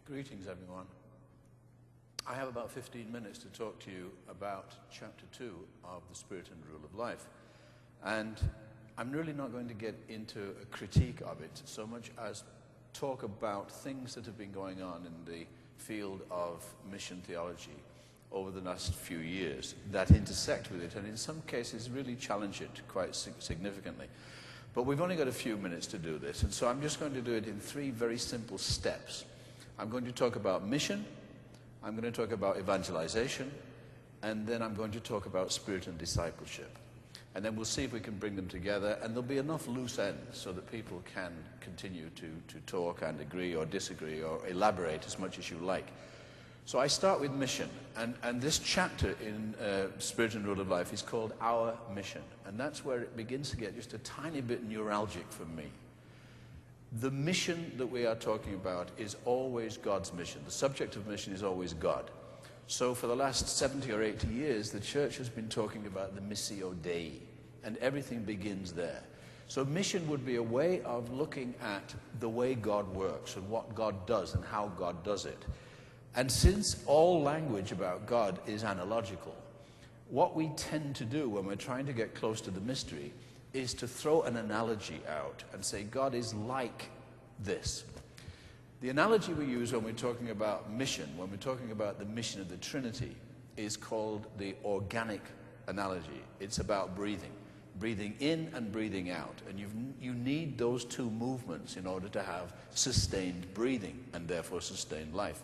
Greetings, everyone. I have about 15 minutes to talk to you about Chapter 2 of the Spiritan Rule of Life. And I'm really not going to get into a critique of it so much as talk about things that have been going on in the field of mission theology over the last few years that intersect with it, and in some cases really challenge it quite significantly. But we've only got a few minutes to do this, and so I'm just going to do it in three very simple steps. I'm going to talk about mission, I'm going to talk about evangelization, and then I'm going to talk about Spiritan discipleship. And then we'll see if we can bring them together, and there'll be enough loose ends so that people can continue to talk and agree or disagree or elaborate as much as you like. So I start with mission, and this chapter in Spiritan Rule of Life is called Our Mission, and that's where it begins to get just a tiny bit neuralgic for me. The mission that we are talking about is always God's mission. The subject of mission is always God. So for the last 70 or 80 years, the church has been talking about the Missio Dei, and everything begins there. So mission would be a way of looking at the way God works and what God does and how God does it. And since all language about God is analogical, what we tend to do when we're trying to get close to the mystery is to throw an analogy out and say God is like this. The analogy we use when we're talking about mission, when we're talking about the mission of the Trinity, is called the organic analogy. It's about breathing. Breathing in and breathing out. And you need those two movements in order to have sustained breathing and therefore sustained life.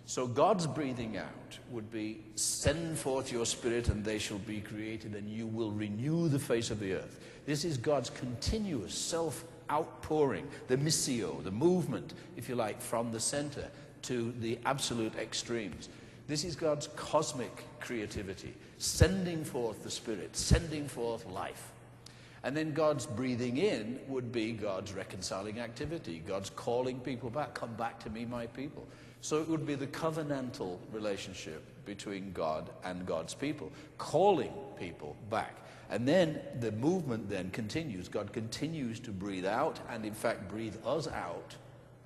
So God's breathing out would be, send forth your spirit and they shall be created and you will renew the face of the earth. This is God's continuous self-outpouring, the missio, the movement, if you like, from the center to the absolute extremes. This is God's cosmic creativity, sending forth the spirit, sending forth life. And then God's breathing in would be God's reconciling activity, God's calling people back, come back to me, my people. So it would be the covenantal relationship between God and God's people, calling people back. And then the movement then continues. God continues to breathe out and in fact breathe us out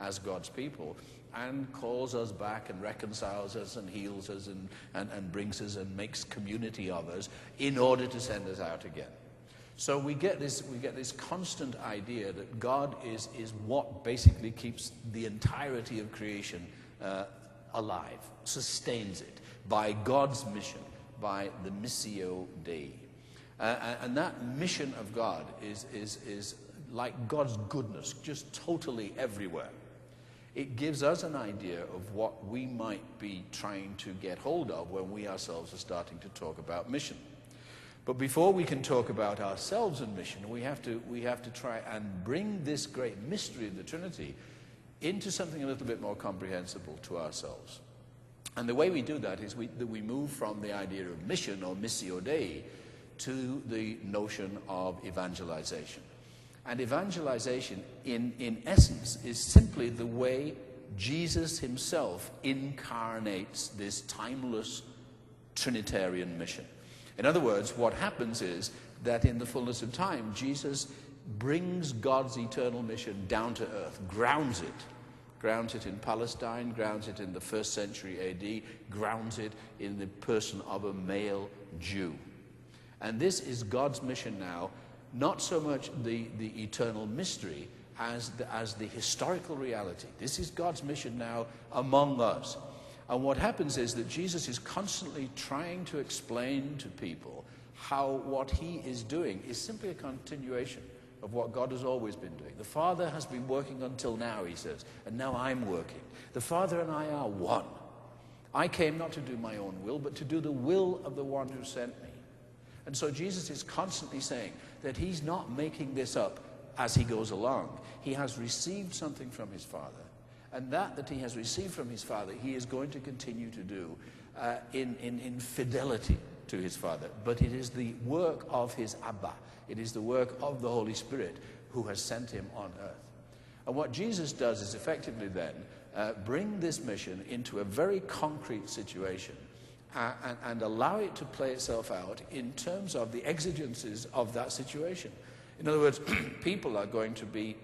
as God's people and calls us back and reconciles us and heals us and brings us and makes community of us in order to send us out again. So we get this constant idea that God is what basically keeps the entirety of creation alive, sustains it by God's mission, by the Missio Dei. And that mission of God is like God's goodness, just totally everywhere. It gives us an idea of what we might be trying to get hold of when we ourselves are starting to talk about mission. But before we can talk about ourselves and mission, we have to try and bring this great mystery of the Trinity into something a little bit more comprehensible to ourselves. And the way we do that is that we move from the idea of mission or Missio Dei to the notion of evangelization. And evangelization, in essence, is simply the way Jesus himself incarnates this timeless Trinitarian mission. In other words, what happens is that in the fullness of time, Jesus brings God's eternal mission down to earth, grounds it in Palestine, grounds it in the 1st century AD, grounds it in the person of a male Jew. And this is God's mission now, not so much the eternal mystery as the historical reality. This is God's mission now among us. And what happens is that Jesus is constantly trying to explain to people how what he is doing is simply a continuation of what God has always been doing. The Father has been working until now, he says, and now I'm working. The Father and I are one. I came not to do my own will, but to do the will of the one who sent me. And so Jesus is constantly saying that he's not making this up as he goes along. He has received something from his Father, and that he has received from his Father, he is going to continue to do in fidelity to his Father. But it is the work of his Abba. It is the work of the Holy Spirit who has sent him on earth. And what Jesus does is effectively then bring this mission into a very concrete situation and allow it to play itself out in terms of the exigencies of that situation. In other words, people are going to be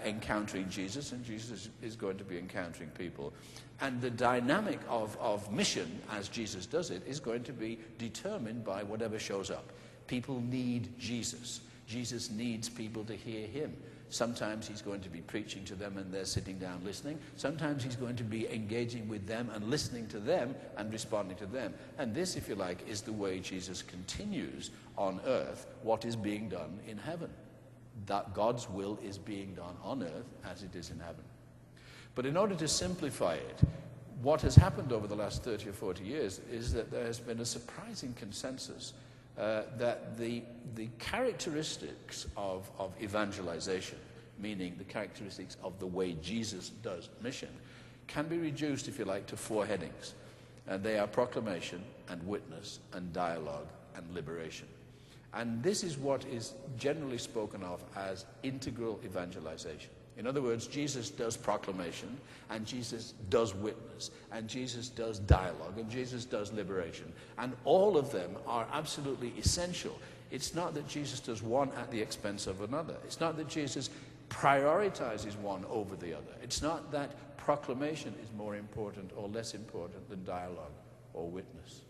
encountering Jesus, and Jesus is going to be encountering people. And the dynamic of mission, as Jesus does it, is going to be determined by whatever shows up. People need Jesus. Jesus needs people to hear him. Sometimes he's going to be preaching to them and they're sitting down listening. Sometimes he's going to be engaging with them and listening to them and responding to them. And this, if you like, is the way Jesus continues on earth what is being done in heaven. That God's will is being done on earth as it is in heaven. But in order to simplify it, what has happened over the last 30 or 40 years is that there has been a surprising consensus that the characteristics of evangelization, meaning the characteristics of the way Jesus does mission, can be reduced, if you like, to 4 headings. And they are proclamation and witness and dialogue and liberation. And this is what is generally spoken of as integral evangelization. In other words, Jesus does proclamation, and Jesus does witness, and Jesus does dialogue, and Jesus does liberation. And all of them are absolutely essential. It's not that Jesus does one at the expense of another. It's not that Jesus prioritizes one over the other. It's not that proclamation is more important or less important than dialogue or witness.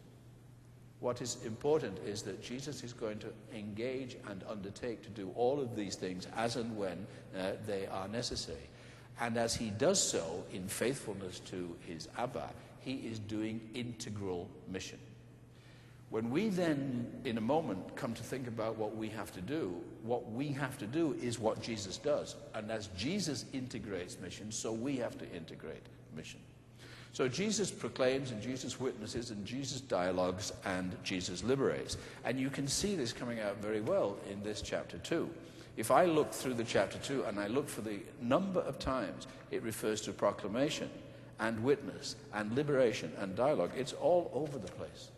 What is important is that Jesus is going to engage and undertake to do all of these things as and when they are necessary. And as he does so in faithfulness to his Abba, he is doing integral mission. When we then, in a moment, come to think about what we have to do is what Jesus does. And as Jesus integrates mission, so we have to integrate mission. So Jesus proclaims, and Jesus witnesses, and Jesus dialogues, and Jesus liberates. And you can see this coming out very well in this chapter 2. If I look through the chapter 2 and I look for the number of times it refers to proclamation and witness and liberation and dialogue, it's all over the place.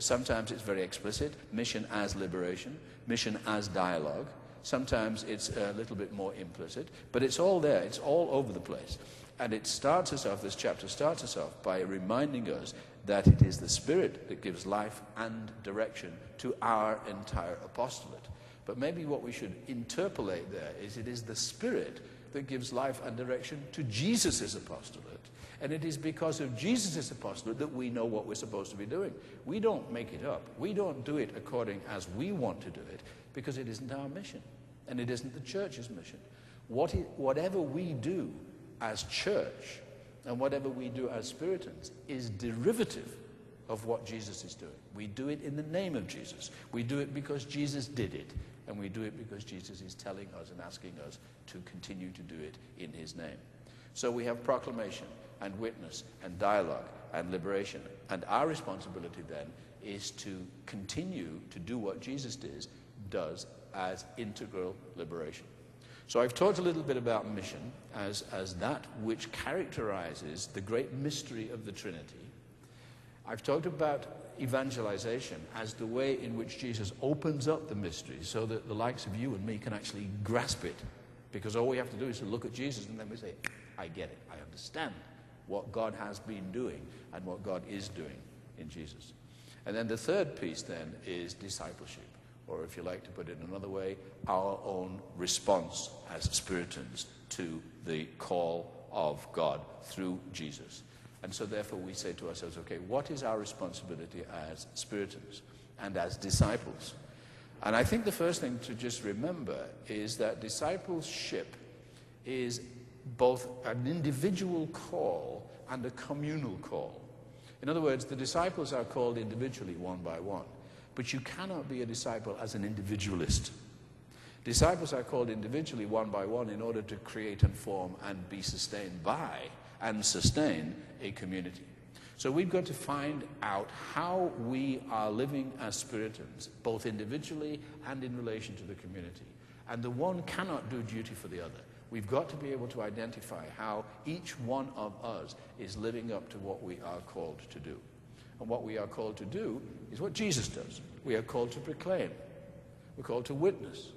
Sometimes it's very explicit, mission as liberation, mission as dialogue. Sometimes it's a little bit more implicit, but it's all there, it's all over the place. And it starts us off, this chapter starts us off by reminding us that it is the Spirit that gives life and direction to our entire apostolate. But maybe what we should interpolate there is it is the Spirit that gives life and direction to Jesus' apostolate. And it is because of Jesus' apostolate that we know what we're supposed to be doing. We don't make it up. We don't do it according as we want to do it, because it isn't our mission. And it isn't the church's mission. Whatever we do as church and whatever we do as Spiritans is derivative of what Jesus is doing. We do it in the name of Jesus. We do it because Jesus did it. And we do it because Jesus is telling us and asking us to continue to do it in his name. So we have proclamation and witness and dialogue and liberation. And our responsibility then is to continue to do what Jesus does as integral liberation. So I've talked a little bit about mission as that which characterizes the great mystery of the Trinity. I've talked about evangelization as the way in which Jesus opens up the mystery so that the likes of you and me can actually grasp it. Because all we have to do is to look at Jesus and then we say, I get it. I understand what God has been doing and what God is doing in Jesus. And then the third piece then is discipleship. Or if you like to put it another way, our own response as Spiritans to the call of God through Jesus. And so therefore we say to ourselves, okay, what is our responsibility as Spiritans and as disciples? And I think the first thing to just remember is that discipleship is both an individual call and a communal call. In other words, the disciples are called individually one by one. But you cannot be a disciple as an individualist. Disciples are called individually one by one in order to create and form and be sustained by and sustain a community. So we've got to find out how we are living as Spiritans, both individually and in relation to the community. And the one cannot do duty for the other. We've got to be able to identify how each one of us is living up to what we are called to do. And what we are called to do is what Jesus does. We are called to proclaim. We're called to witness.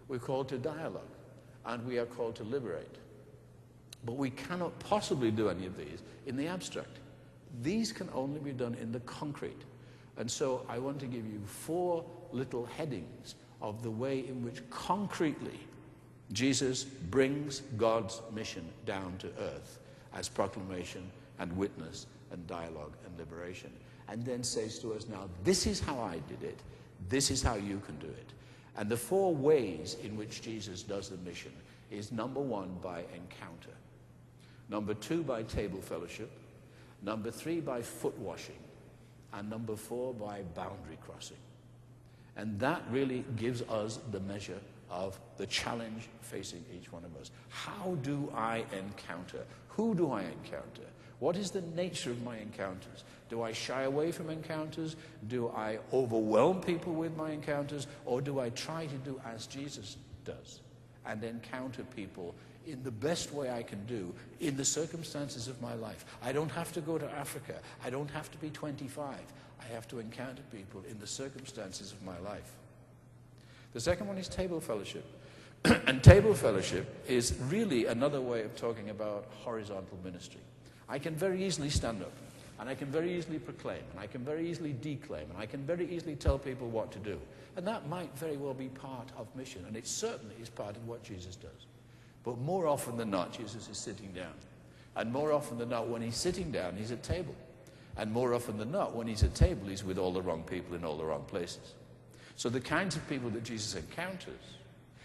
We're called to dialogue. And we are called to liberate. But we cannot possibly do any of these in the abstract. These can only be done in the concrete. And so I want to give you 4 little headings of the way in which concretely Jesus brings God's mission down to earth as proclamation and witness and dialogue and liberation, and then says to us, now, this is how I did it. This is how you can do it. And the 4 ways in which Jesus does the mission is, number 1, by encounter. Number 2, by table fellowship. Number 3, by foot washing. And number 4, by boundary crossing. And that really gives us the measure of the challenge facing each one of us. How do I encounter? Who do I encounter? What is the nature of my encounters? Do I shy away from encounters? Do I overwhelm people with my encounters? Or do I try to do as Jesus does and encounter people in the best way I can do in the circumstances of my life? I don't have to go to Africa. I don't have to be 25. I have to encounter people in the circumstances of my life. The second one is table fellowship. And table fellowship is really another way of talking about horizontal ministry. I can very easily stand up, and I can very easily proclaim, and I can very easily declaim, and I can very easily tell people what to do. And that might very well be part of mission, and it certainly is part of what Jesus does. But more often than not, Jesus is sitting down. And more often than not, when he's sitting down, he's at table. And more often than not, when he's at table, he's with all the wrong people in all the wrong places. So the kinds of people that Jesus encounters,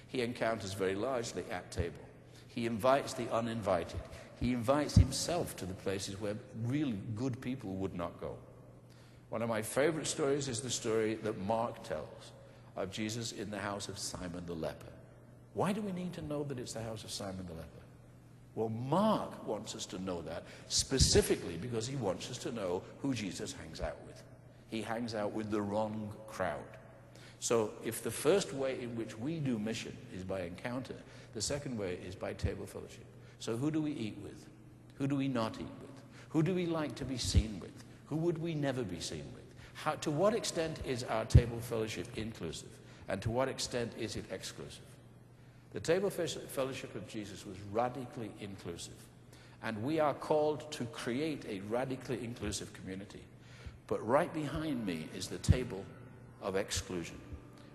he encounters very largely at table. He invites the uninvited. He invites himself to the places where really good people would not go. One of my favorite stories is the story that Mark tells of Jesus in the house of Simon the leper. Why do we need to know that it's the house of Simon the leper? Well, Mark wants us to know that specifically because he wants us to know who Jesus hangs out with. He hangs out with the wrong crowd. So if the first way in which we do mission is by encounter, the second way is by table fellowship. So who do we eat with? Who do we not eat with? Who do we like to be seen with? Who would we never be seen with? To what extent is our table fellowship inclusive? And to what extent is it exclusive? The table fellowship of Jesus was radically inclusive. And we are called to create a radically inclusive community. But right behind me is the table of exclusion.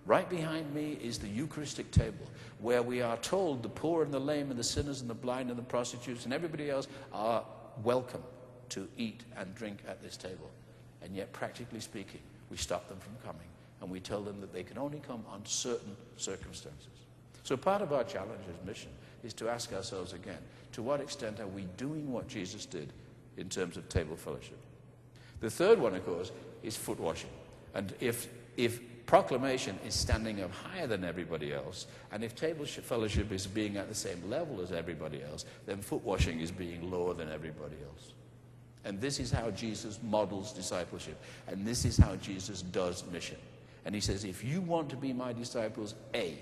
Right behind me is the Eucharistic table, where we are told the poor and the lame and the sinners and the blind and the prostitutes and everybody else are welcome to eat and drink at this table. And yet, practically speaking, we stop them from coming, and we tell them that they can only come on certain circumstances. So part of our challenge as mission is to ask ourselves again, to what extent are we doing what Jesus did in terms of table fellowship? The third one, of course, is foot washing. And if proclamation is standing up higher than everybody else, and if table fellowship is being at the same level as everybody else, then foot washing is being lower than everybody else. And this is how Jesus models discipleship. And this is how Jesus does mission. And he says, if you want to be my disciples, A,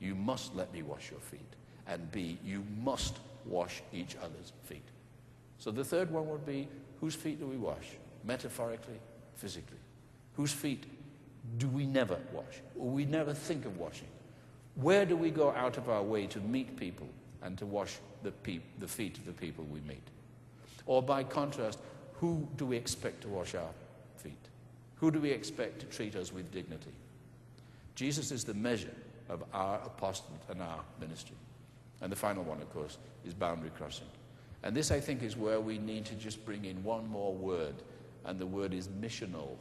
you must let me wash your feet. And B, you must wash each other's feet. So the third one would be, whose feet do we wash? Metaphorically, physically. Whose feet do we never wash, or we never think of washing? Where do we go out of our way to meet people and to wash the feet of the people we meet? Or by contrast, who do we expect to wash our feet? Who do we expect to treat us with dignity? Jesus is the measure of our apostolate and our ministry. And the final one, of course, is boundary crossing. And this, I think, is where we need to just bring in one more word, and the word is missional.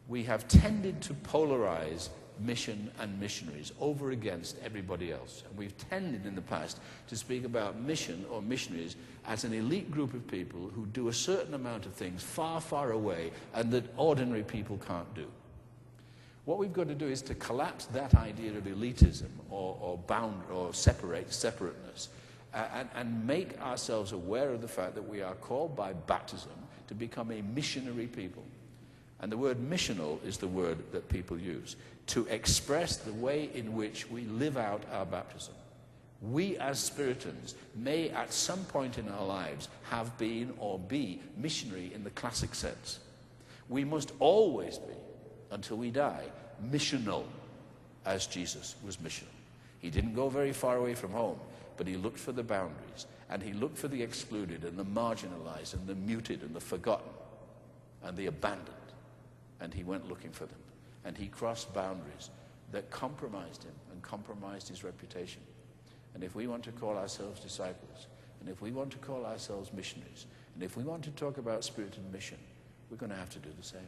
We have tended to polarize mission and missionaries over against everybody else. And we've tended in the past to speak about mission or missionaries as an elite group of people who do a certain amount of things far, far away and that ordinary people can't do. What we've got to do is to collapse that idea of elitism or separateness and make ourselves aware of the fact that we are called by baptism to become a missionary people. And the word missional is the word that people use to express the way in which we live out our baptism. We as Spiritans may at some point in our lives have been or be missionary in the classic sense. We must always be, until we die, missional as Jesus was missional. He didn't go very far away from home, but he looked for the boundaries, and he looked for the excluded and the marginalized and the muted and the forgotten and the abandoned. And he went looking for them. And he crossed boundaries that compromised him and compromised his reputation. And if we want to call ourselves disciples, and if we want to call ourselves missionaries, and if we want to talk about Spiritan mission, we're going to have to do the same.